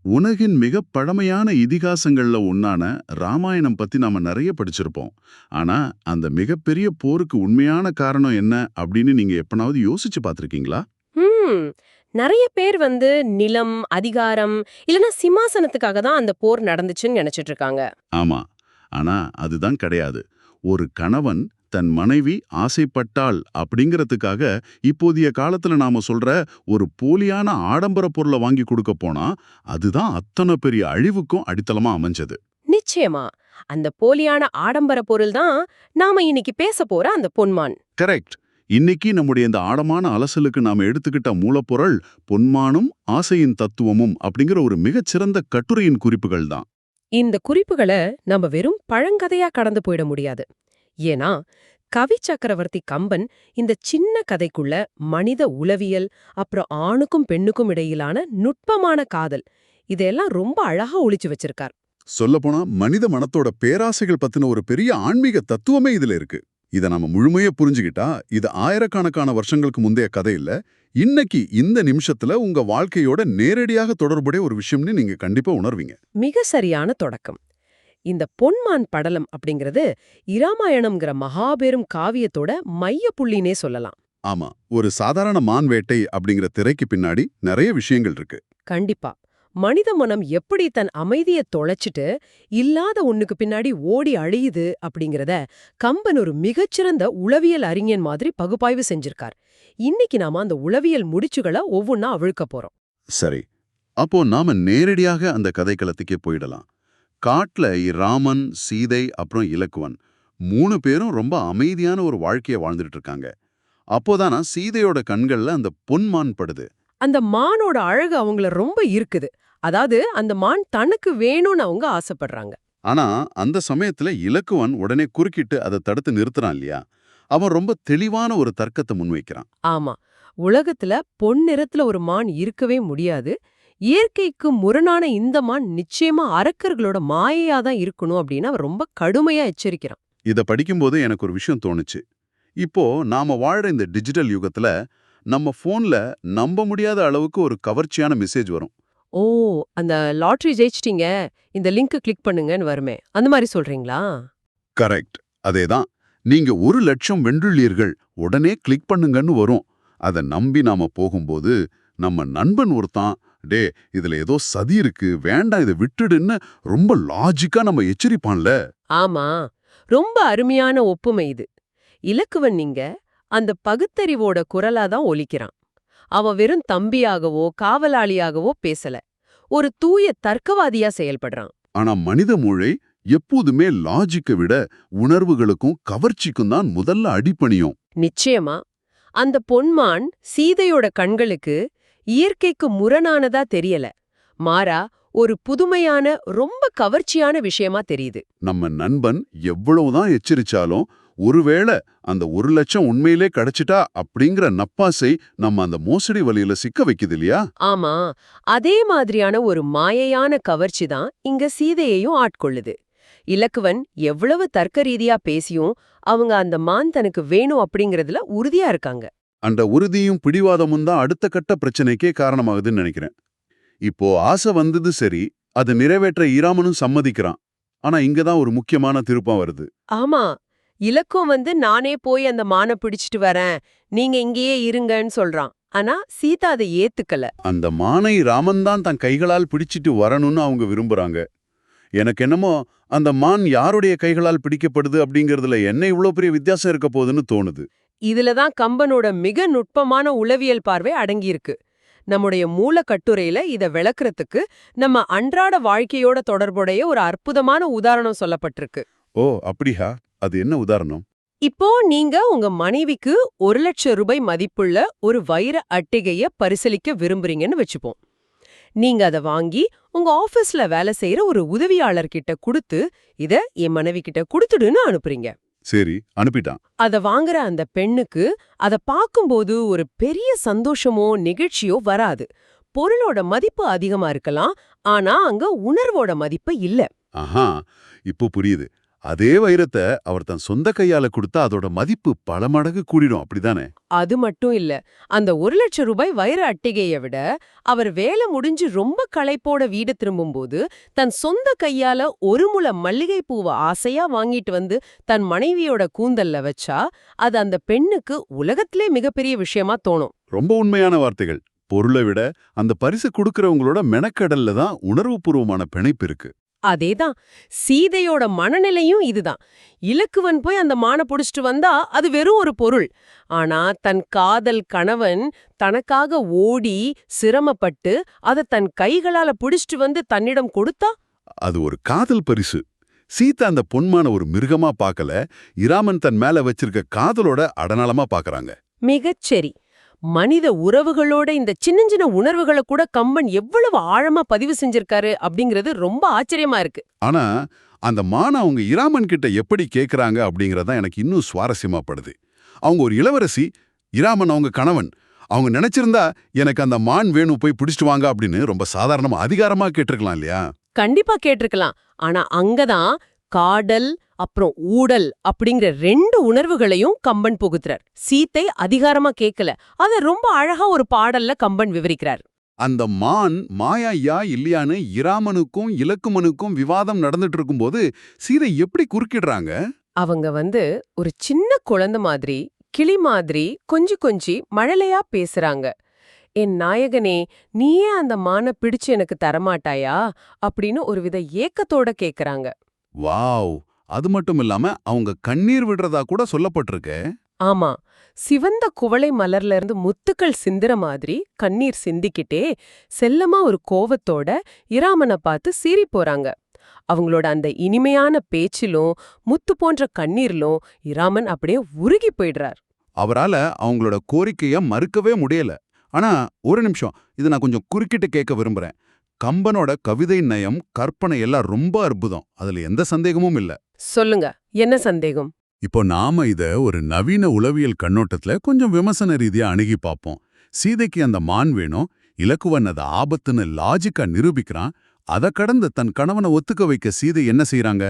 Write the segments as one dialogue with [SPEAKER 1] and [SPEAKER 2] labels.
[SPEAKER 1] உலகின் மிகப் பழமையான இதிகாசங்கள்ல ஒண்ணான ராமாயணம் பத்தி நாம நிறைய படிச்சிருப்போம். ஆனா, அந்த மிகப்பெரிய போருக்கு உண்மையான காரணம் என்ன அப்படின்னு நீங்க எப்பனாவது யோசிச்சு பார்த்திருக்கீங்களா?
[SPEAKER 2] ஹம் நிறைய பேர் நிலம், அதிகாரம் இல்லனா சிம்மாசனத்துக்காக தான் அந்த போர் நடந்துச்சுன்னு நினைச்சிட்டு இருக்காங்க.
[SPEAKER 1] ஆமா. ஆனா, அதுதான் கிடையாது. ஒரு கணவன் தன் மனைவி ஆசைப்பட்டாள் அப்படிங்கிறதுக்காக இப்போதைய காலத்துல நாம சொல்ற ஒரு போலியான ஆடம்பர பொருளை வாங்கி கொடுக்க போனா, அதுதான் அத்தனை பெரிய அழிவுக்கும் அடித்தளமா அமைஞ்சது.
[SPEAKER 2] நிச்சயமா, அந்த போலியான ஆடம்பர பொருள் தான் நாம இன்னைக்கு பேச போற அந்த பொன்மான்.
[SPEAKER 1] கரெக்ட். இன்னைக்கு நம்முடைய இந்த ஆழமான அலசலுக்கு நாம எடுத்துக்கிட்ட மூலப்பொருள் பொன்மானும் ஆசையின் தத்துவமும் அப்படிங்கிற ஒரு மிகச்சிறந்த கட்டுரையின் குறிப்புகள் தான்.
[SPEAKER 2] இந்த குறிப்புகளை நம்ம வெறும் பழங்கதையா கடந்து போயிட முடியாது. ஏன்னா கவி சக்கரவர்த்தி கம்பன் இந்த சின்ன கதைக்குள்ள மனித உளவியல், அப்புறம் ஆணுக்கும் பெண்ணுக்கும் இடையிலான நுட்பமான காதல், இதெல்லாம் ரொம்ப அழகா ஒளிச்சு வச்சிருக்கார்.
[SPEAKER 1] சொல்லப்போனா மனித மனத்தோட பேராசைகள் பத்தின ஒரு பெரிய ஆன்மீக தத்துவமே இதுல இருக்கு. இத நாம முழுமையா புரிஞ்சுக்கிட்டா இது ஆயிரக்கணக்கான வருஷங்களுக்கு முந்தைய கதை இல்ல, இன்னைக்கு இந்த நிமிஷத்துல உங்க வாழ்க்கையோட நேரடியாக தொடர்புடைய ஒரு விஷயம்னு நீங்க கண்டிப்பா உணர்வீங்க.
[SPEAKER 2] மிக சரியான தொடக்கம். இந்த பொன்மான் படலம் அப்படிங்கிறது இராமாயணம்ங்கிற மகாபெரும் காவியத்தோட மைய புள்ளினே சொல்லலாம்.
[SPEAKER 1] ஆமா, ஒரு சாதாரண மான் வேட்டை அப்படிங்கிற திரைக்கு பின்னாடி நிறைய விஷயங்கள் இருக்கு.
[SPEAKER 2] கண்டிப்பா. மனித மனம் எப்படி தன் அமைதியை தொலைச்சிட்டு இல்லாத ஒண்ணுக்கு பின்னாடி ஓடி அழியுது அப்படிங்கறத கம்பன் ஒரு மிகச்சிறந்த உளவியல் அறிஞன் மாதிரி பகுப்பாய்வு செஞ்சிருக்கார். இன்னைக்கு நாம அந்த உளவியல் முடிச்சுகளை ஒவ்வொன்னா அவிழ்க்க போறோம்.
[SPEAKER 1] சரி, அப்போ நாம நேரடியாக அந்த கதைக்களத்துக்கே போயிடலாம். காட்டுல ராமன், சீதை அப்புறம் இலக்குவன் 3 பேரும் ரொம்ப அமைதியான ஒரு வாழ்க்கைய வாழ்ந்துட்டு இருக்காங்க. அப்போதானா சீதையோட கண்கள்ல அந்த பொன்மான் படுது.
[SPEAKER 2] அந்த மானோட அழகு அவங்கள ரொம்ப இருக்குது. அதாவது அந்த மான் தனக்கு வேணும்னு அவங்க ஆசைப்படுறாங்க.
[SPEAKER 1] ஆனா அந்த சமயத்துல இலக்குவன் உடனே குறுக்கிட்டு அதை தடுத்து நிறுத்துறான் இல்லையா? அவன் ரொம்ப தெளிவான ஒரு தர்க்கத்தை முன்வைக்கிறான்.
[SPEAKER 2] ஆமா, உலகத்துல பொன்னிறத்துல ஒரு மான் இருக்கவே முடியாது. இயற்கைக்கு முரணான இந்த மான் நிச்சயமா அரக்கர்களோட மாயையா தான் இருக்கணும் அப்படின்னு அவர் ரொம்ப கடுமையா எச்சரிக்கிறான்.
[SPEAKER 1] இத படிக்கும்போது எனக்கு ஒரு விஷயம் தோணுச்சு. இப்போ நாம வாழ்ற இந்த டிஜிட்டல் யுகத்துல நம்ம போன்ல நம்ப முடியாத அளவுக்கு ஒரு கவர்ச்சியான மெசேஜ் வரும்.
[SPEAKER 2] ஓ, அந்த லாட்டரி ஜெயிச்சிட்டீங்க, இந்த லிங்க் கிளிக் பண்ணுங்கன்னு வருமே, அந்த மாதிரி சொல்றீங்களா?
[SPEAKER 1] கரெக்ட், அதேதான். நீங்க 1,00,000 வென்றுள்ளீர்கள், உடனே கிளிக் பண்ணுங்கன்னு வரும். அதை நம்பி நாம போகும்போது நம்ம நண்பன் ஒருத்தான், டே இதுல ஏதோ சதி இருக்கு, வேண்டாம் இதை விட்டுடுன்னு ரொம்ப லாஜிக்கா நம்ம எச்சரிப்பான்ல.
[SPEAKER 2] ஆமா, ரொம்ப அருமையான ஒப்புமை இது. இலக்குவன் நீங்க அந்த பகுத்தறிவோட குரலா தான் ஒலிக்கிறான். அவன் வெறும் தம்பியாகவோ காவலாளியாகவோ பேசல, ஒரு தூய தர்க்கவாதியா செயல்படுறான்.
[SPEAKER 1] ஆனா மனித மூளை எப்போதுமே லாஜிக்கை விட உணர்வுகளுக்கும் கவர்ச்சிக்கும் தான் முதல்ல அடிபணியும்.
[SPEAKER 2] நிச்சயமா, அந்த பொன்மான் சீதையோட கண்களுக்கு இயற்கைக்கு முரணானதா தெரியல, மாறா ஒரு புதுமையான ரொம்ப கவர்ச்சியான விஷயமா தெரியுது.
[SPEAKER 1] நம்ம நண்பன் எவ்வளவுதான் எச்சரிச்சாலும் ஒருவேளை அந்த 1,00,000 உண்மையிலே கிடைச்சிட்டா அப்படிங்கிற நப்பாசை நம்ம அந்த மோசடி வழியில சிக்க வைக்குது இல்லையா?
[SPEAKER 2] ஆமா, அதே மாதிரியான ஒரு மாயையான கவர்ச்சி தான் இங்க சீதையையும் ஆட்கொள்ளுது. இலக்குவன் எவ்வளவு தர்க்க ரீதியா பேசியும் அவங்க அந்த மான் தனக்கு வேணும் அப்படிங்கறதுல உறுதியா இருக்காங்க.
[SPEAKER 1] அந்த உறுதியும் பிடிவாதமும் தான் அடுத்த கட்ட பிரச்சனைக்கே காரணமாகுதுன்னு நினைக்கிறேன். இப்போ ஆசை வந்தது சரி, அதை நிறைவேற்ற இராமனும் சம்மதிக்கிறான். ஆனா இங்கதான் ஒரு முக்கியமான திருப்பம் வருது.
[SPEAKER 2] ஆமா, இலக்கும் நானே போய் அந்த மானை பிடிச்சிட்டு வரேன், நீங்க இங்கேயே இருங்கன்னு சொல்றான். ஆனா சீதா அதை ஏத்துக்கல.
[SPEAKER 1] அந்த மானை ராமன் தான் தன் கைகளால் பிடிச்சிட்டு வரணும்னு அவங்க விரும்புறாங்க. எனக்கு என்னமோ அந்த மான் யாருடைய கைகளால் பிடிக்கப்படுது அப்படிங்கறதுல என்ன இவ்வளவு பெரிய வித்தியாசம் இருக்க போகுதுன்னு தோணுது.
[SPEAKER 2] இதுலதான் கம்பனோட மிக நுட்பமான உளவியல் பார்வை அடங்கியிருக்கு. நம்முடைய மூல கட்டுரையில இத விளக்குறதுக்கு நம்ம அன்றாட வாழ்க்கையோட தொடர்புடைய ஒரு அற்புதமான உதாரணம் சொல்லப்பட்டிருக்கு.
[SPEAKER 1] ஓ அப்படியா? அது என்ன உதாரணம்?
[SPEAKER 2] இப்போ நீங்க உங்க மனைவிக்கு 1,00,000 ரூபாய் மதிப்புள்ள ஒரு வைர அட்டிகைய பரிசளிக்க விரும்புறீங்கன்னு வச்சுப்போம். நீங்க அத வாங்கி உங்க ஆபீஸ்ல வேலை செய்யற ஒரு உதவியாளர்கிட்ட கொடுத்து, இத என் மனைவி கிட்ட கொடுத்துடுன்னு அனுப்புறீங்க.
[SPEAKER 1] சரி, அனுப்பிட்டான்.
[SPEAKER 2] அத வாங்குற அந்த பெண்ணுக்கு அத பாக்கும்போது ஒரு பெரிய சந்தோஷமோ நெகிழ்ச்சியோ வராது. பொருளோட மதிப்பு அதிகமா இருக்கலாம், ஆனா அங்க உணர்வோட மதிப்பு இல்ல.
[SPEAKER 1] ஆஹா, இப்போ புரியுது. அதே வைரத்தை அவர் தன் சொந்த கையால கொடுத்தா அதோட மதிப்பு பல மடங்கு கூடிடும், அப்படிதானே?
[SPEAKER 2] அது மட்டும் இல்ல, அந்த 1,00,000 ரூபாய் வைர அட்டிகையை விட அவர் வேலை முடிஞ்சு ரொம்ப களைப்போட வீடு திரும்பும்போது தன் சொந்த கையால ஒரு முழ மல்லிகை பூவை ஆசையா வாங்கிட்டு வந்து தன் மனைவியோட கூந்தல்ல வச்சா அது அந்த பெண்ணுக்கு உலகத்திலே மிகப்பெரிய விஷயமா தோணும்.
[SPEAKER 1] ரொம்ப உண்மையான வார்த்தைகள். பொருளை விட அந்த பரிசு கொடுக்கறவங்களோட மெனக்கடல்ல தான் உணர்வுபூர்வமான பிணைப்பு இருக்கு.
[SPEAKER 2] அதேதான், சீதையோட மனநிலையும் இதுதான். இலக்குவன் போய் அந்த மானை புடிச்சிட்டு வந்தா அது வெறும் ஒரு பொருள். ஆனா தன் காதல் கணவன் தனக்காக ஓடி சிரமப்பட்டு அதை தன் கைகளால புடிச்சிட்டு வந்து தன்னிடம் கொடுத்தா
[SPEAKER 1] அது ஒரு காதல் பரிசு. சீதா அந்த பொன்மான ஒரு மிருகமா பார்க்கல, இராமன் தன் மேல வச்சிருக்க காதலோட அடனாளமா பார்க்கறாங்க.
[SPEAKER 2] மிகச்சரி. மனித உறவுகளோட இந்த சின்ன சின்ன உணர்வுகளை கூட கம்பன் எவ்வளவு ஆழமா பதிவு செஞ்சிருக்காரு அப்படிங்கிறது ரொம்ப ஆச்சரியமா இருக்கு.
[SPEAKER 1] ஆனா அந்த மானை அவங்க இராமன் கிட்ட எப்படி கேக்குறாங்க அப்படிங்கறதான் எனக்கு இன்னும் சுவாரஸ்யமா படுது. அவங்க ஒரு இளவரசி, இராமன் அவங்க கணவன். அவங்க நினைச்சிருந்தா எனக்கு அந்த மான் வேணும், போய் பிடிச்சிட்டு வாங்க அப்படின்னு ரொம்ப சாதாரணமா அதிகாரமா கேட்டிருக்கலாம் இல்லையா?
[SPEAKER 2] கண்டிப்பா கேட்டிருக்கலாம். ஆனா அங்கதான் காடல் அப்புறம் ஊடல் அப்படிங்கிற 2 உணர்வுகளையும் கம்பன் புகுத்துறார். சீத்தை அதிகாரமா கேட்கல, அத ரொம்ப அழகா ஒரு பாடல்ல கம்பன் விவரிக்கிறார்.
[SPEAKER 1] அந்த மான் மாயா இல்லையான்னு இராமனுக்கும் இலக்குமனுக்கும் விவாதம் நடந்துட்டு இருக்கும்போது சீதை எப்படி குறுக்கிடுறாங்க?
[SPEAKER 2] அவங்க ஒரு சின்ன குழந்தை மாதிரி, கிளி மாதிரி கொஞ்சி மழலையா பேசுறாங்க. என் நாயகனே, நீயே அந்த மானை பிடிச்சு எனக்கு தரமாட்டாயா அப்படின்னு ஒருவித ஏக்கத்தோட கேக்குறாங்க.
[SPEAKER 1] வாவ்! அது மட்டும் இல்லாம அவங்க கண்ணீர் விடுறதா கூட சொல்லப்பட்டிருக்கே.
[SPEAKER 2] ஆமா, சிவந்த குவளை மலர்ல இருந்து முத்துக்கள் சிந்துற மாதிரி கண்ணீர் சிந்திக்கிட்டே செல்லமா ஒரு கோவத்தோட இராமனை பார்த்து சீறி போறாங்க. அவங்களோட அந்த இனிமையான பேச்சிலும் முத்து போன்ற கண்ணீர்லும் இராமன் அப்படியே உருகி போயிடுறார்.
[SPEAKER 1] அவரால அவங்களோட கோரிக்கைய மறுக்கவே முடியல. ஆனா ஒரு நிமிஷம், இது நான் கொஞ்சம் குறுக்கிட்டு கேட்க விரும்புறேன். கம்பனோட கவிதை நயம், கற்பனை எல்லாம் ரொம்ப அற்புதம், அதுல எந்த சந்தேகமும் இல்ல.
[SPEAKER 2] சொல்லுங்க, என்ன சந்தேகம்?
[SPEAKER 1] இப்போ நாம இத ஒரு நவீன உளவியல் கண்ணோட்டத்துல கொஞ்சம் விமர்சன ரீதியா அணுகி பார்ப்போம். சீதைக்கு அந்த மான் வேணும், இலக்குவன் அது ஆபத்துன்னு லாஜிக்கா நிரூபிக்கிறான். அத கடந்து தன் கணவனை ஒத்துக்க வைக்க சீதை என்ன செய்யறாங்க?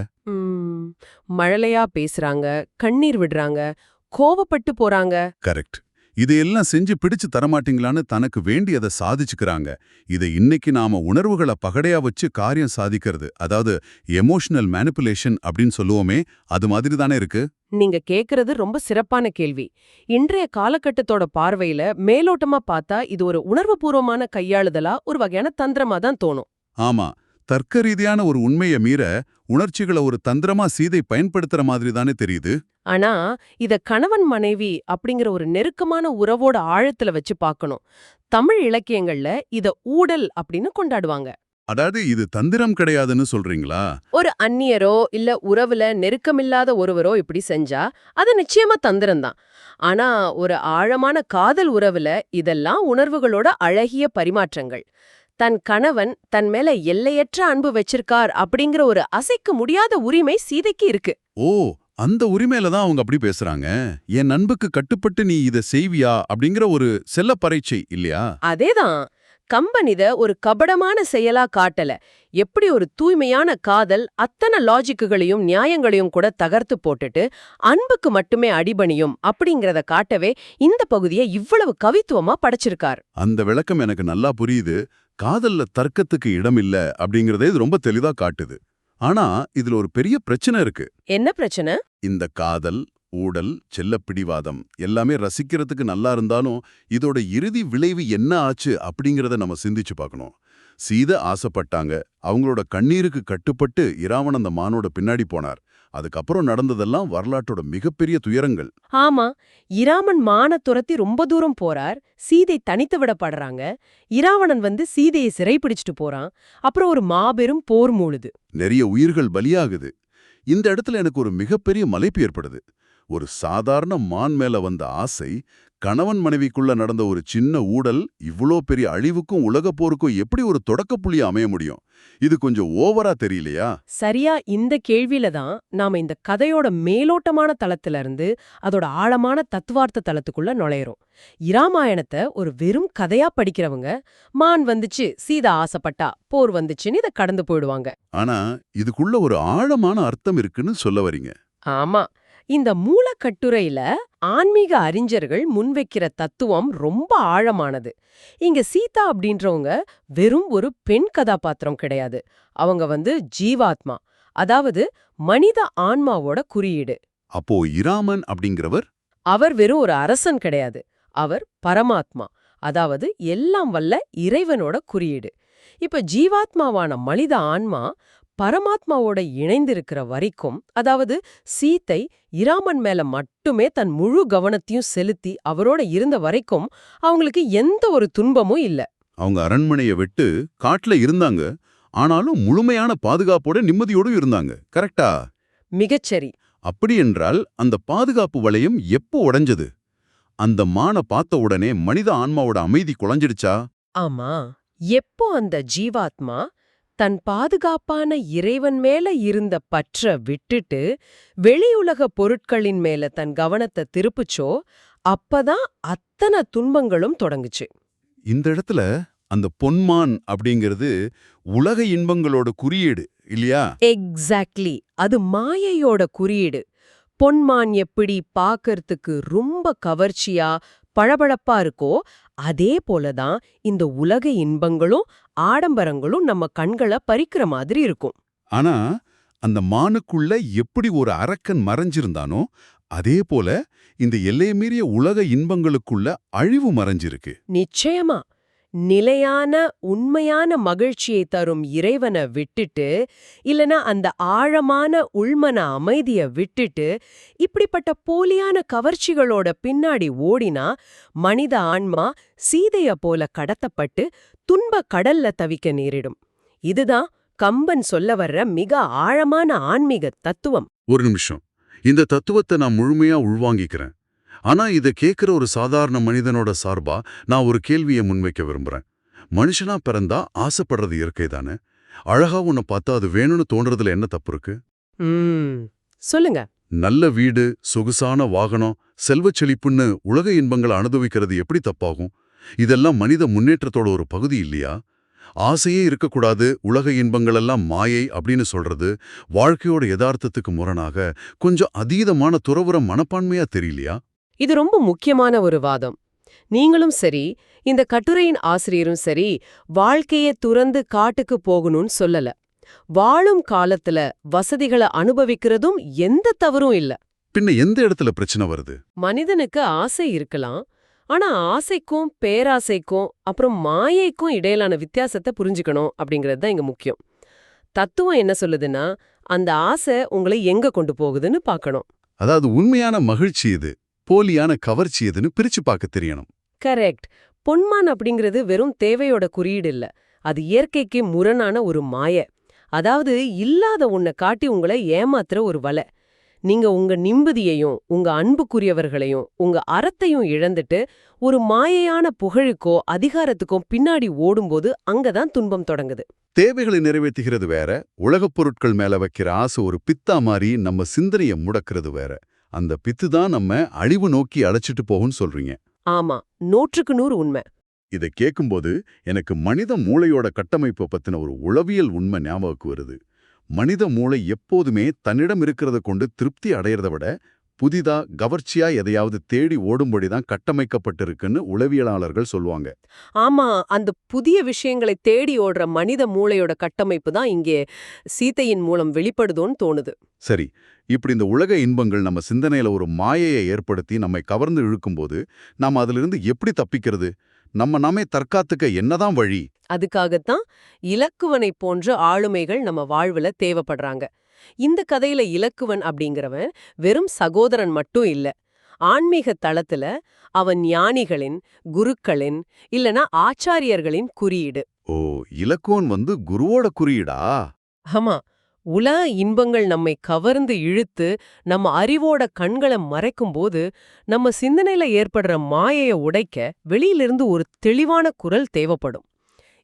[SPEAKER 2] மழலையா பேசுறாங்க, கண்ணீர் விடுறாங்க, கோவப்பட்டு போறாங்க.
[SPEAKER 1] கரெக்ட். இதையெல்லாம் செஞ்சு பிடிச்சு தரமாட்டீங்களான்னு தனக்கு வேண்டியதை சாதிச்சுக்கிறாங்க. இதை இன்னைக்கு நாம உணர்வுகளை பகடையா வச்சு காரியம் சாதிக்கிறது, அதாவது எமோஷனல் மேனிபுலேஷன் அப்படின்னு சொல்லுவோமே, அது மாதிரி தானே இருக்கு.
[SPEAKER 2] நீங்க கேக்குறது ரொம்ப சிறப்பான கேள்வி. இன்றைய காலகட்டத்தோட பார்வையில மேலோட்டமா பார்த்தா இது ஒரு உணர்வுபூர்வமான கையாளுதலா, ஒரு வகையான தந்திரமா தான் தோணும்.
[SPEAKER 1] ஆமா, தர்க்க ரீதியான ஒரு உண்மையை மீற உணர்ச்சிகளை ஒரு தந்திரமா சீதை பயன்படுத்துற மாதிரி தானே தெரியுது.
[SPEAKER 2] ஆனா இத கணவன் மனைவி அப்படிங்கிற ஒரு நெருக்கமான உறவோட ஆழத்துல வச்சு பார்க்கணும். தமிழ் இலக்கியங்கள்ல இத ஊடல் அப்படின்னு கொண்டாடுவாங்க.
[SPEAKER 1] அதாவது இது தந்திரம் கிடையாதுன்னு சொல்றீங்களா?
[SPEAKER 2] ஒரு அந்நியரோ இல்ல உறவுல நெருக்கமில்லாத ஒருவரோ இப்படி செஞ்சா அது நிச்சயமா தந்திரம்தான். ஆனா ஒரு ஆழமான காதல் உறவுல இதெல்லாம் உணர்வுகளோட அழகிய பரிமாற்றங்கள். தன் கணவன் தன் மேல எல்லையற்ற அன்பு வச்சிருக்கார் அப்படிங்கிற ஒரு அசைக்க முடியாத உரிமை சீதைக்கு இருக்கு.
[SPEAKER 1] ஓ, அந்த உரிமையில தான் அவங்க அப்படி பேசுறாங்க. என் நண்புக்கு கட்டுப்பட்டு நீ இத செய்வியா அப்படிங்கிற ஒரு செல்ல பரீட்சை இல்லையா?
[SPEAKER 2] அதேதான். கம்பன் இத ஒரு கபடமான செயலா காட்டல. எப்படி ஒரு தூய்மையான காதல் அத்தனை லாஜிக்குகளையும் நியாயங்களையும் கூட தகர்த்து போட்டுட்டு அன்புக்கு மட்டுமே அடிபணியும் அப்படிங்கறத காட்டவே இந்த பகுதியை இவ்வளவு கவித்துவமா படைச்சிருக்கார்.
[SPEAKER 1] அந்த விளக்கம் எனக்கு நல்லா புரியுது. காதல்ல தர்க்கத்துக்கு இடம் இல்ல அப்படிங்கறதே இது ரொம்ப தெளிவா காட்டுது. ஆனா இதுல ஒரு பெரிய பிரச்சனை இருக்கு.
[SPEAKER 2] என்ன பிரச்சனை?
[SPEAKER 1] இந்த காதல், ஊடல், செல்லப்பிடிவாதம் எல்லாமே ரசிக்கிறதுக்கு நல்லா இருந்தாலும் இதோட இறுதி விளைவு என்ன ஆச்சு அப்படிங்கறத நம்ம சிந்திச்சு பார்க்கணும். சீதை ஆசைப்பட்டாங்க, அவங்களோட கண்ணீருக்கு கட்டுப்பட்டு இராவணன் அந்த மானோட பின்னாடி போனார். அதுக்கப்புறம் நடந்ததெல்லாம் வரலாற்றோட மிகப்பெரிய துயரங்கள்.
[SPEAKER 2] ஆமா, இராமன் மான துரத்தி ரொம்ப தூரம் போறார். சீதை தனித்து விடப்படுறாங்க. இராவணன் சீதையை சிறைப்பிடிச்சிட்டு போறான். அப்புறம் ஒரு மாபெரும் போர் மூழுது.
[SPEAKER 1] நிறைய உயிர்கள் பலியாகுது. இந்த இடத்துல எனக்கு ஒரு மிகப்பெரிய மலைப்பு ஏற்படுது. ஒரு சாதாரண மான் மேல வந்த ஆசை, கணவன் மனைவிக்குள்ள நடந்த ஒரு சின்ன ஊடல் இவ்ளோ பெரிய அழிவுக்கும் உலகப் போருக்கும் எப்படி ஒரு தொடக்க புள்ளியா அமைய முடியும்? இது கொஞ்சம் ஓவரா தெரியலையா?
[SPEAKER 2] சரியா இந்த கேள்வியில தான் நாம இந்த கதையோட மேலோட்டமான தளத்துல இருந்து அதோட ஆழமான தத்துவார்த்த தளத்துக்குள்ள நுழையிறோம். இராமாயணத்தை ஒரு வெறும் கதையா படிக்கிறவங்க, மான் வந்துச்சு, சீதா ஆசைப்பட்டா, போர் வந்துச்சுன்னு இதை கடந்து போயிடுவாங்க.
[SPEAKER 1] ஆனா இதுக்குள்ள ஒரு ஆழமான அர்த்தம் இருக்குன்னு சொல்ல வரீங்க.
[SPEAKER 2] ஆமா, இந்த மூலக்கட்டுரையில ஆன்மீக அறிஞர்கள் முன்வைக்கிற தத்துவம் ரொம்ப ஆழமானது. இங்க சீதா அப்படின்றவங்க வெறும் ஒரு பெண் கதாபாத்திரம் கிடையாது. அவங்க ஜீவாத்மா, அதாவது மனித ஆன்மாவோட குறியீடு.
[SPEAKER 1] அப்போ இராமன் அப்படிங்கிறவர்
[SPEAKER 2] அவர் வெறும் ஒரு அரசன் கிடையாது. அவர் பரமாத்மா, அதாவது எல்லாம் வல்ல இறைவனோட குறியீடு. இப்ப ஜீவாத்மாவான மனித ஆன்மா பரமாத்மாவோட இணைந்திருக்கிற வரைக்கும், அதாவது சீத்தை இராமன் மேல மட்டுமே தன் முழு கவனத்தையும் செலுத்தி அவரோட இருந்த வரைக்கும் அவங்களுக்கு எந்த ஒரு துன்பமும் இல்ல.
[SPEAKER 1] அவங்க அரண்மனையை விட்டு காட்டுல இருந்தாங்க. ஆனாலும் முழுமையான பாதுகாப்போட நிம்மதியோடு இருந்தாங்க. கரெக்டா?
[SPEAKER 2] மிகச்சரி.
[SPEAKER 1] அப்படி என்றால் அந்த பாதுகாப்பு வளையம் எப்போ உடைஞ்சது? அந்த மான பார்த்த உடனே மனித ஆன்மாவோட அமைதி குலைஞ்சிடுச்சா?
[SPEAKER 2] ஆமா, எப்போ அந்த ஜீவாத்மா தன் பாதுகாப்பான இறைவன் மேல இருந்த பற்ற விட்டுட்டு வெளியுலக பொருட்களின் மேல தன் கவனத்தை திருப்புச்சோ, அப்பதான் அத்தனை துன்பங்களும் தொடங்குச்சு.
[SPEAKER 1] இந்த இடத்துல அந்த பொன்மான் அப்படிங்கிறது உலக இன்பங்களோட குறியீடு இல்லையா?
[SPEAKER 2] எக்ஸாக்ட்லி, அது மாயையோட குறியீடு. பொன்மான் எப்படி பாக்கறதுக்கு ரொம்ப கவர்ச்சியா பளபளப்பா இருக்கோ, அதே போலதான் இந்த உலக இன்பங்களும் ஆடம்பரங்களும் நம்ம கண்களை பறிக்கிற மாதிரி இருக்கும்.
[SPEAKER 1] ஆனா அந்த மானுக்குள்ள எப்படி ஒரு அரக்கன் மறைஞ்சிருந்தானோ அதே போல இந்த எல்லை மீறிய உலக இன்பங்களுக்குள்ள அழிவு மறைஞ்சிருக்கு.
[SPEAKER 2] நிச்சயமா, நிலையான உண்மையான மகிழ்ச்சியை தரும் இறைவனை விட்டுட்டு, இல்லனா அந்த ஆழமான உள்மன அமைதிய விட்டுட்டு, இப்படிப்பட்ட போலியான கவர்ச்சிகளோட பின்னாடி ஓடினா மனித ஆன்மா சீதைய போல கடத்தப்பட்டு துன்ப கடல்ல தவிக்க நேரிடும். இதுதான் கம்பன் சொல்ல வர்ற மிக ஆழமான ஆன்மீக தத்துவம்.
[SPEAKER 1] ஒரு நிமிஷம், இந்த தத்துவத்தை நான் முழுமையா உள்வாங்கிக்கிறேன். ஆனா இத கேட்கிற ஒரு சாதாரண மனிதனோட சார்பா நான் ஒரு கேள்வியை முன்வைக்க விரும்புறேன். மனுஷனா பிறந்தா ஆசைப்படுறது இயற்கை தானே? அழகா உன்னை பார்த்தா அது வேணும்னு தோன்றதுல என்ன தப்பு இருக்கு?
[SPEAKER 2] சொல்லுங்க.
[SPEAKER 1] நல்ல வீடு, சொகுசான வாகனம், செல்வச் செழிப்புன்னு உலக இன்பங்களை அனுபவிக்கிறது எப்படி தப்பாகும்? இதெல்லாம் மனித முன்னேற்றத்தோட ஒரு பகுதி இல்லையா? ஆசையே இருக்கக்கூடாது, உலக இன்பங்களெல்லாம் மாயை அப்படின்னு சொல்றது வாழ்க்கையோட யதார்த்தத்துக்கு முரணாக கொஞ்சம் அதீதமான துறவுற மனப்பான்மையா தெரியலையா?
[SPEAKER 2] இது ரொம்ப முக்கியமான ஒரு வாதம். நீங்களும் சரி, இந்த கட்டுரையின் ஆசிரியரும் சரி, வாழ்க்கையை துறந்து காட்டுக்கு போகணும்னு சொல்லல. வாழும் காலத்துல வசதிகளை அனுபவிக்கிறதும் எந்த தவறும் இல்ல.
[SPEAKER 1] பின்ன எந்த இடத்துல பிரச்சனை வருது?
[SPEAKER 2] மனிதனுக்கு ஆசை இருக்கலாம். ஆனா ஆசைக்கும் பேராசைக்கும் அப்புறம் மாயைக்கும் இடையிலான வித்தியாசத்தை புரிஞ்சுக்கணும் அப்படிங்கிறது தான் இங்க முக்கியம். தத்துவம் என்ன சொல்லுதுன்னா, அந்த ஆசை உங்களை எங்க கொண்டு போகுதுன்னு பார்க்கணும்.
[SPEAKER 1] அதாவது உண்மையான மகிழ்ச்சி எது, போலியான கவர்ச்சி எதுன்னு பிரிச்சு பார்க்க தெரியணும்.
[SPEAKER 2] கரெக்ட். பொன்மான் அப்படிங்கிறது வெறும் தேவையோட குறியீடு இல்ல. அது இயற்கைக்கு முரணான ஒரு மாய. அதாவது இல்லாத ஒன்ன காட்டி உங்களை ஏமாத்துற ஒரு வலை. நீங்க உங்க நிம்மதியையும் உங்க அன்புக்குரியவர்களையும் உங்க அறத்தையும் இழந்துட்டு ஒரு மாயையான புகழுக்கோ அதிகாரத்துக்கோ பின்னாடி ஓடும்போது அங்கதான் துன்பம் தொடங்குது.
[SPEAKER 1] தேவைகளை நிறைவேற்றுகிறது வேற, உலகப் பொருட்கள் மேல வைக்கிற ஆசை ஒரு பித்தா மாதிரி நம்ம சிந்தனையை முடக்கிறது வேற. அந்த பித்து தான் நம்ம அழிவு நோக்கி அழைச்சிட்டு போகும்னு சொல்றீங்க.
[SPEAKER 2] ஆமா, 100க்கு 100 உண்மை.
[SPEAKER 1] இதை கேட்கும்போது எனக்கு மனித மூளையோட கட்டமைப்பை பத்தின ஒரு உளவியல் உண்மை ஞாபகம் வருது. மனித மூளை எப்போதுமே தன்னிடம் இருக்கிறத கொண்டு திருப்தி அடையறத விட புதிதா கவர்ச்சியா எதையாவது தேடி ஓடும்படிதான் கட்டமைக்கப்பட்டிருக்குன்னு உளவியலாளர்கள் சொல்லுவாங்க.
[SPEAKER 2] ஆமா, அந்த புதிய விஷயங்களை தேடி ஓடுற மனித மூளையோட கட்டமைப்பு தான் இங்கே சீதையின் மூலம் வெளிப்படுதோன்னு தோணுது.
[SPEAKER 1] சரி, இப்படி இந்த உலக இன்பங்கள் நம்ம சிந்தனையில ஒரு மாயையை ஏற்படுத்தி நம்மை கவர்ந்து இழுக்கும்போது நாம அதிலிருந்து எப்படி தப்பிக்கிறது? நாமே தற்காத்துக்க என்னதான் வழி?
[SPEAKER 2] அதுக்காகத்தான் இலக்குவனை போன்ற ஆளுமைகள் நம்ம வாழ்வுல தேவைப்படுறாங்க. இந்த கதையில இலக்குவன் அப்படிங்கிறவன் வெறும் சகோதரன் மட்டும் இல்ல. ஆன்மீக தளத்துல அவன் ஞானிகளின், குருக்களின், இல்லனா ஆச்சாரியர்களின் குறியீடு.
[SPEAKER 1] ஓ, இலக்குவன் குருவோட குறியீடா?
[SPEAKER 2] ஆமா, உலக இன்பங்கள் நம்மை கவர்ந்து இழுத்து நம்ம அறிவோட கண்களை மறைக்கும்போது நம்ம சிந்தனையில ஏற்படுற மாயைய உடைக்க வெளியிலிருந்து ஒரு தெளிவான குரல் தேவைப்படும்.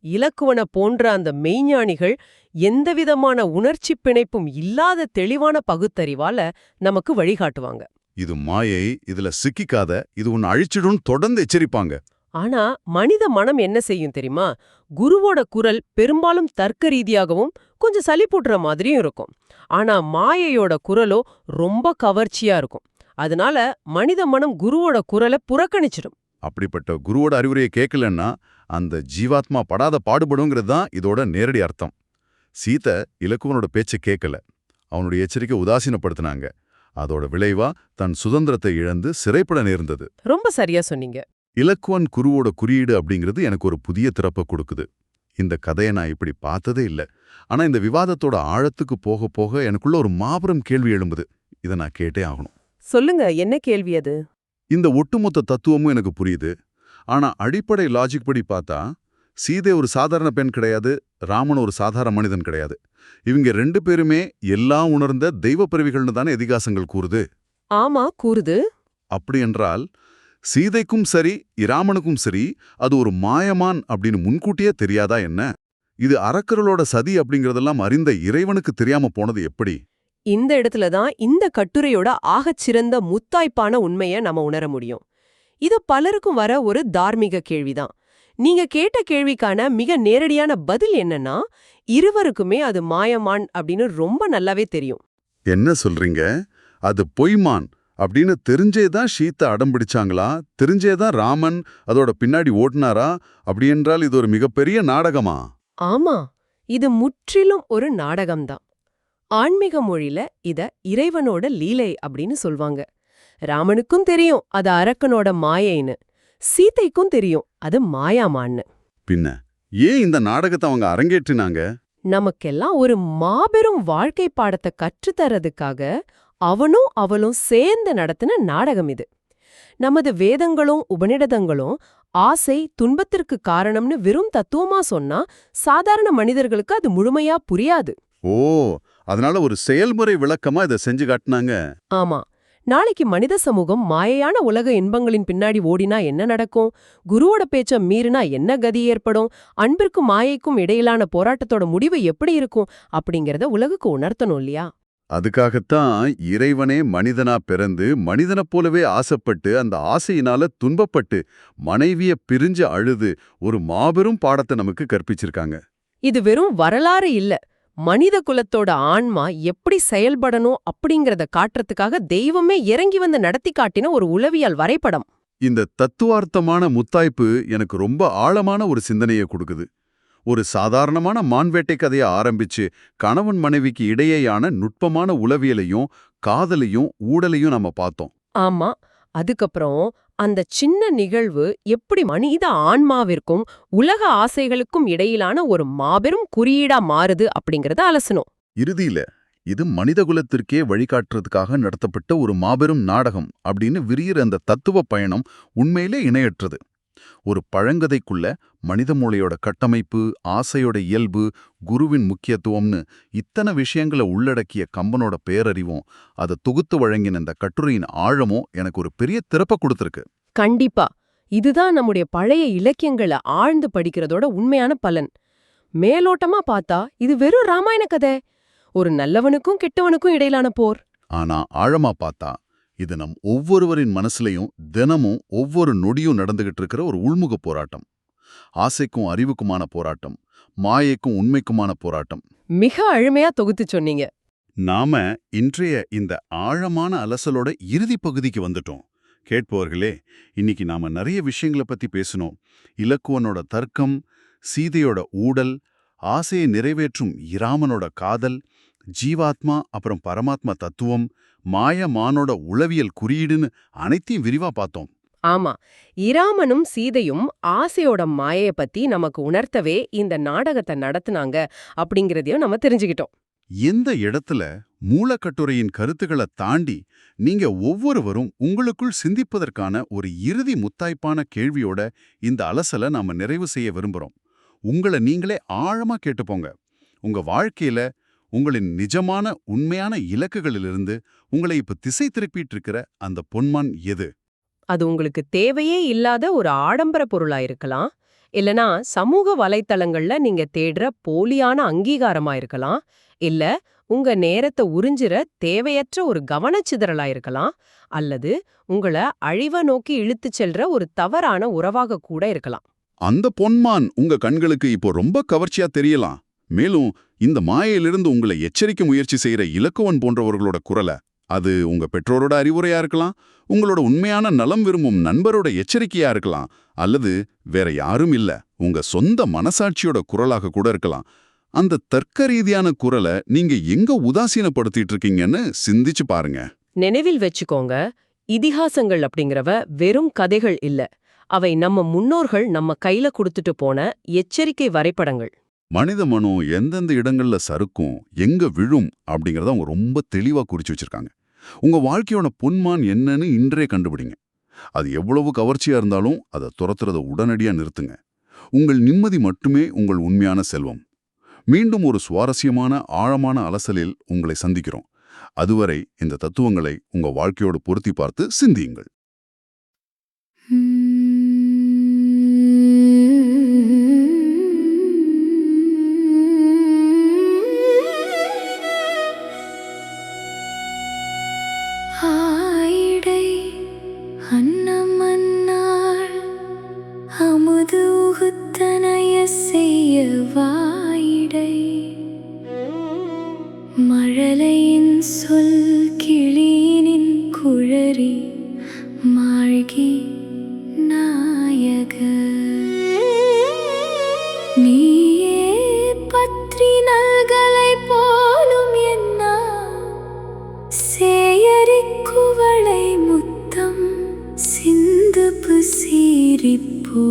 [SPEAKER 2] இலக்குவன போன்ற அந்த மெய்ஞானிகள் எந்தவிதமான உணர்ச்சி பிணைப்பும் இல்லாத தெளிவான பகுத்தறிவால நமக்கு வழிகாட்டுவாங்க.
[SPEAKER 1] இது மாயை, இதுல சிக்கிக்காத, இது உன்னை அழிச்சிடும் தொடர்ந்து எச்சரிப்பாங்க.
[SPEAKER 2] ஆனா மனித மனம் என்ன செய்யும் தெரியுமா? குருவோட குரல் பெரும்பாலும் தர்க்க ரீதியாகவும் கொஞ்சம் சலிப்பூட்டுற மாதிரியும் இருக்கும். ஆனா மாயையோட குரலோ ரொம்ப கவர்ச்சியா இருக்கும். அதனால மனித மனம் குருவோட குரலை புறக்கணிச்சிடும்.
[SPEAKER 1] அப்படிப்பட்ட குருவோட அறிவுரையை கேட்கலன்னா அந்த ஜீவாத்மா படாத பாடுபடுங்கிறது தான் இதோட நேரடி அர்த்தம். சீதை இலக்குவனோட பேச்சை கேட்கல, அவனுடைய எச்சரிக்கை உதாசீனப்படுத்தினாங்க. அதோட விளைவா தன் சுதந்திரத்தை இழந்து சிறைப்பட நேர்ந்தது.
[SPEAKER 2] ரொம்ப சரியா சொன்னீங்க.
[SPEAKER 1] இலக்குவன் குருவோட குறியீடு அப்படிங்கிறது எனக்கு ஒரு புதிய திறப்பை கொடுக்குது. இந்த கதையை நான் இப்படி பார்த்ததே இல்லை. ஆனா இந்த விவாதத்தோட ஆழத்துக்கு போக போக எனக்குள்ள ஒரு மாபெரும் கேள்வி எழும்புது. இதை நான் கேட்டே ஆகணும்.
[SPEAKER 2] சொல்லுங்க, என்ன கேள்வி அது?
[SPEAKER 1] இந்த ஒட்டுமொத்த தத்துவமும் எனக்கு புரியுது. ஆனா அடிப்படை லாஜிக் படி பார்த்தா சீதை ஒரு சாதாரண பெண் கிடையாது, ராமன் ஒரு சாதாரண மனிதன் கிடையாது. இவங்க 2 பேருமே எல்லாம் உணர்ந்த தெய்வ பிறவிகள்னு தானே இதிகாசங்கள் கூறுது.
[SPEAKER 2] ஆமா, கூறுது.
[SPEAKER 1] அப்படி என்றால் சீதைக்கும் சரி இராமனுக்கும் சரி அது ஒரு மாயமான் அப்படின்னு முன்கூட்டியே தெரியாதா என்ன? இது அரக்கர்களோட சதி அப்படிங்கறதெல்லாம் அறிந்த இறைவனுக்கு தெரியாம போனது எப்படி?
[SPEAKER 2] இந்த இடத்துல தான் இந்த கட்டுரையோட ஆகச்சிறந்த முத்தாய்ப்பான உண்மைய நம்ம உணர முடியும். இது பலருக்கும் வர ஒரு தார்மீக கேள்விதான். நீங்க கேட்ட கேள்விக்கான மிக நேரடியான பதில் என்னன்னா, இருவருக்குமே அது மாயமான் அப்படின்னு ரொம்ப நல்லாவே தெரியும்.
[SPEAKER 1] என்ன சொல்றீங்க? அது பொய்மான் அப்படின்னு தெரிஞ்சேதான் சீத்தை அடம் பிடிச்சாங்களா? தெரிஞ்சேதான் ராமன் அதோட பின்னாடி ஓட்டுனாரா? அப்படி என்றால் இது ஒரு மிகப்பெரிய நாடகமா?
[SPEAKER 2] ஆமா, இது முற்றிலும் ஒரு நாடகம்தான். ஆன்மீக மொழியில இத இறைவனோட லீலை அப்படின்னு சொல்வாங்க. ராமனுக்கும் தெரியும் அது அரக்கனோட மாயைன்னு, சீதைக்கும் தெரியும் அது மாயாமான்னு.
[SPEAKER 1] பின்ன ஏன் இந்த நாடகத்தை அவங்க அரங்கேற்றினாங்க?
[SPEAKER 2] நமக்கெல்லாம் ஒரு மாபெரும் வாழ்க்கை பாடத்தை கற்றுத்தரதுக்காக அவனும் அவளும் சேர்ந்து நடத்தின நாடகம் இது. நமது வேதங்களும் உபநிடதங்களும் ஆசை துன்பத்திற்கு காரணம்னு வெறும் தத்துவமா சொன்னா சாதாரண மனிதர்களுக்கு அது முழுமையா புரியாது.
[SPEAKER 1] ஓ, அதனால ஒரு செயல்முறை விளக்கமா இதை செஞ்சு காட்டினாங்க.
[SPEAKER 2] ஆமா, நாளைக்கு மனித சமூகம் மாயையான உலக இன்பங்களின் பின்னாடி ஓடினா என்ன நடக்கும், குருவோட பேச்ச மீறினா என்ன கதி ஏற்படும், அன்பிற்கும் மாயைக்கும் இடையிலான போராட்டத்தோட முடிவு எப்படி இருக்கும் அப்படிங்கறத உலகுக்கு உணர்த்தணும் இல்லையா?
[SPEAKER 1] அதுக்காகத்தான் இறைவனே மனிதனா பிறந்து மனிதனைப் போலவே ஆசைப்பட்டு அந்த ஆசையினால துன்பப்பட்டு மனைவிய பிரிஞ்சு அழுது ஒரு மாபெரும் பாடத்தை நமக்கு கற்பிச்சிருக்காங்க.
[SPEAKER 2] இது வெறும் வரலாறு இல்ல, மனித குலத்தோட ஆன்மா எப்படி செயல்படணும் அப்படிங்கறத காட்டுறதுக்காக தெய்வமே இறங்கி வந்து நடத்தி காட்டின ஒரு உளவியல் வரைபடம்.
[SPEAKER 1] இந்த தத்துவார்த்தமான முத்தாய்ப்பு எனக்கு ரொம்ப ஆழமான ஒரு சிந்தனையை கொடுக்குது. ஒரு சாதாரணமான மான்வேட்டை கதையை ஆரம்பிச்சு கணவன் மனைவிக்கு இடையேயான நுட்பமான உளவியலையும் காதலையும் ஊடலையும் நம்ம பார்த்தோம்.
[SPEAKER 2] ஆமா, அதுக்கப்புறம் அந்த சின்ன நிகழ்வு எப்படி மனித ஆன்மாவிற்கும் உலக ஆசைகளுக்கும் இடையிலான ஒரு மாபெரும் குறியீடா மாறுது அப்படிங்கறத அலசணும்.
[SPEAKER 1] இறுதியில இது மனிதகுலத்திற்கே வழிகாட்டுறதுக்காக நடத்தப்பட்ட ஒரு மாபெரும் நாடகம் அப்படின்னு விரியிற அந்த தத்துவ பயணம் உண்மையிலே இணையற்றது. ஒரு பழங்கதைக்குள்ள மனித மூளையோட கட்டமைப்பு, ஆசையோட இயல்பு, குருவின் முக்கியத்துவம்னு இத்தனை விஷயங்களை உள்ளடக்கிய கம்பனோட பேரறிவும் அதை தொகுத்து வழங்கின இந்த கட்டுரையின் ஆழமும் எனக்கு ஒரு பெரிய திறப்பை கொடுத்திருக்கு.
[SPEAKER 2] கண்டிப்பா, இதுதான் நம்முடைய பழைய இலக்கியங்களை ஆழ்ந்து படிக்கிறதோட உண்மையான பலன். மேலோட்டமா பார்த்தா இது வெறும் ராமாயண கதை, ஒரு நல்லவனுக்கும் கெட்டவனுக்கும் இடையிலான போர்.
[SPEAKER 1] ஆனா ஆழமா பார்த்தா இது நம் ஒவ்வொருவரின் மனசுலையும் தினமும் ஒவ்வொரு நொடியும் நடந்துகிட்டு இருக்கிற ஒரு உள்முக போராட்டம். ஆசைக்கும் அறிவுக்குமான போராட்டம், மாயைக்கும் உண்மைக்குமான போராட்டம்.
[SPEAKER 2] மிக அழுமையா தொகுத்து சொன்னீங்க.
[SPEAKER 1] நாம இன்றைய இந்த ஆழமான அலசலோட இறுதி பகுதிக்கு வந்துட்டோம். கேட்பவர்களே, இன்னைக்கு நாம நிறைய விஷயங்களை பத்தி பேசணும். இலக்குவனோட தர்க்கம், சீதையோட ஊடல், ஆசையை நிறைவேற்றும் இராமனோட காதல், ஜீவாத்மா அப்புறம் பரமாத்மா தத்துவம், மாயமானோட உளவியல் குறியீடுன்னு அனைத்தையும் விரிவா பார்த்தோம்.
[SPEAKER 2] ஆமா, இராமனும் சீதையும் ஆசையோட மாயைய பத்தி நமக்கு உணர்த்தவே இந்த நாடகத்தை நடத்துனாங்க அப்படிங்கறதையும் நம்ம தெரிஞ்சுக்கிட்டோம்.
[SPEAKER 1] எந்த இடத்துல மூலக்கட்டுரையின் கருத்துக்களை தாண்டி நீங்க ஒவ்வொருவரும் உங்களுக்குள் சிந்திப்பதற்கான ஒரு இறுதி முத்தாய்ப்பான கேள்வியோட இந்த அலசலை நாம நிறைவு செய்ய விரும்புறோம். உங்களை நீங்களே ஆழமா கேட்டுப்போங்க. உங்க வாழ்க்கையில உங்களின் நிஜமான உண்மையான இலக்குகளிலிருந்து உங்களை இப்ப திசை திருப்பிட்டு இருக்கிற அந்த பொன்மான் எது?
[SPEAKER 2] அது உங்களுக்கு தேவையே இல்லாத ஒரு ஆடம்பர பொருளா இருக்கலாம், இல்லனா சமூக வலைத்தளங்கள்ல நீங்க தேடுற போலியான அங்கீகாரமா இருக்கலாம், இல்ல உங்க நேரத்தை உறிஞ்சிற தேவையற்ற ஒரு கவனச்சிதறலா இருக்கலாம், அல்லது உங்கள அழிவை நோக்கி இழுத்துச் செல்ற ஒரு தவறான உறவாக கூட இருக்கலாம்.
[SPEAKER 1] அந்த பொன்மான் உங்க கண்களுக்கு இப்போ ரொம்ப கவர்ச்சியா தெரியலாம். மேலும் இந்த மாயையிலிருந்து உங்களை எச்சரிக்க முயற்சி செய்யற இலக்குவன் போன்றவர்களோட குரலை, அது உங்க பெற்றோரோட அறிவுரையா இருக்கலாம், உங்களோட உண்மையான நலம் விரும்பும் நண்பரோட எச்சரிக்கையா இருக்கலாம், அல்லது வேற யாரும் இல்ல உங்க சொந்த மனசாட்சியோட குரலாக கூட இருக்கலாம். அந்த தர்க்க ரீதியான குரலை நீங்க எங்க உதாசீனப்படுத்திட்டு இருக்கீங்கன்னு சிந்திச்சு பாருங்க.
[SPEAKER 2] நினைவில் வச்சுக்கோங்க, இதிகாசங்கள் அப்படிங்கிறவ வெறும் கதைகள் இல்ல, அவை நம்ம முன்னோர்கள் நம்ம கையில கொடுத்துட்டு போன எச்சரிக்கை வரைபடங்கள்.
[SPEAKER 1] மனித மனம் எந்தெந்த இடங்கள்ல சறுக்கும், எங்க விழும் அப்படிங்கறத அவங்க ரொம்ப தெளிவா குறிச்சு வச்சிருக்காங்க. உங்க வாழ்க்கையோட பொன்மான் என்னன்னு இன்றே கண்டுபிடிங்க. அது எவ்வளவு கவர்ச்சியா இருந்தாலும் அதை துரத்துறத உடனடியா நிறுத்துங்க. உங்கள் நிம்மதி மட்டுமே உங்கள் உண்மையான செல்வம். மீண்டும் ஒரு சுவாரஸ்யமான ஆழமான அலசலில் உங்களை சந்திக்கிறோம். அதுவரை இந்த தத்துவங்களை உங்க வாழ்க்கையோடு பொருத்தி பார்த்து சிந்தியுங்கள்.
[SPEAKER 3] ஆயிடை அன்னமன்னாள் அமுது உகுத்தனைய செய்ய வாயிடை மழலையின் சொல் கிளியினின் குழறி மாழ்கி நாயக நீயே பற்றி நல்கலை போலும் என்ன சேயரிக்குவளை முத்தம் சிந்து புசீரிப்போ